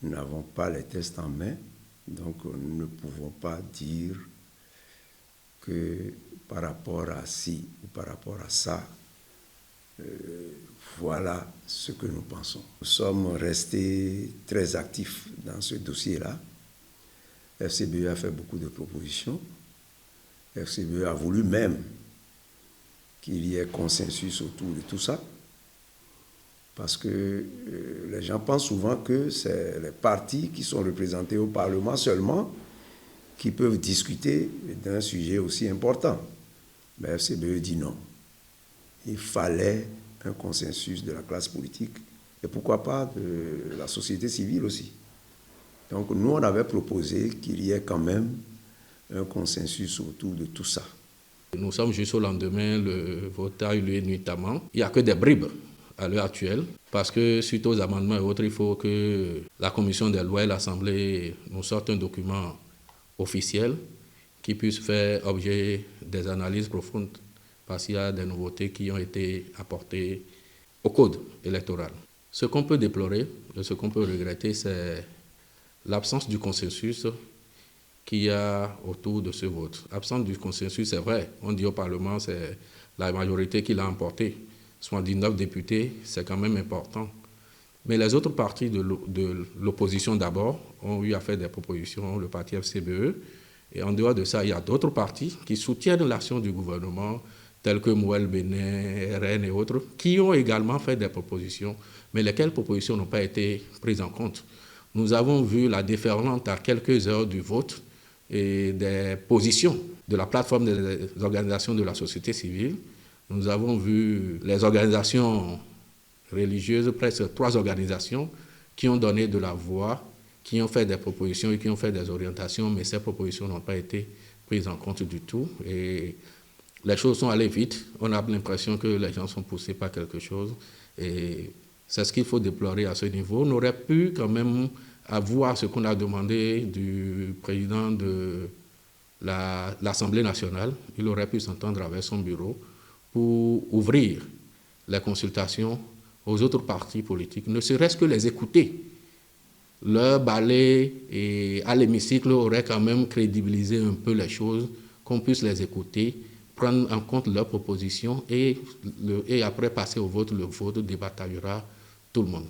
nous n'avons pas les tests en main, donc nous ne pouvons pas dire que par rapport à ci ou par rapport à ça, voilà ce que nous pensons. Nous sommes restés très actifs dans ce dossier-là. FCBE a fait beaucoup de propositions. FCBE a voulu même qu'il y ait consensus autour de tout ça, parce que les gens pensent souvent que c'est les partis qui sont représentés au Parlement seulement qui peuvent discuter d'un sujet aussi important. Mais FCBE dit non. Il fallait un consensus de la classe politique et pourquoi pas de la société civile aussi. Donc nous, on avait proposé qu'il y ait quand même un consensus autour de tout ça. Nous sommes juste au lendemain, le vote a eu lieu nuitamment. Il n'y a que des bribes à l'heure actuelle, parce que suite aux amendements et autres, il faut que la commission des lois et l'Assemblée nous sortent un document officiel qui puisse faire objet des analyses profondes, parce qu'il y a des nouveautés qui ont été apportées au code électoral. Ce qu'on peut déplorer, et ce qu'on peut regretter, c'est l'absence du consensus qu'il y a autour de ce vote. Absence du consensus, c'est vrai. On dit au Parlement, c'est la majorité qui l'a emporté. 79 députés, c'est quand même important. Mais les autres partis de l'opposition d'abord ont eu à faire des propositions, le parti FCBE. Et en dehors de ça, il y a d'autres partis qui soutiennent l'action du gouvernement, tels que Mouel Bénin, RN et autres, qui ont également fait des propositions, mais lesquelles propositions n'ont pas été prises en compte. Nous avons vu la déferlante à quelques heures du vote et des positions de la plateforme des organisations de la société civile. Nous avons vu les organisations religieuses, presque 3 organisations, qui ont donné de la voix, qui ont fait des propositions et qui ont fait des orientations, mais ces propositions n'ont pas été prises en compte du tout. Et les choses sont allées vite. On a l'impression que les gens sont poussés par quelque chose. Et c'est ce qu'il faut déplorer à ce niveau. On aurait pu quand même avoir ce qu'on a demandé du président de l'Assemblée nationale. Il aurait pu s'entendre avec son bureau pour ouvrir les consultations aux autres partis politiques, ne serait-ce que les écouter. Leur balai et à l'hémicycle aurait quand même crédibilisé un peu les choses, qu'on puisse les écouter, prendre en compte leurs propositions et après passer au vote, le vote débatagera tout le monde.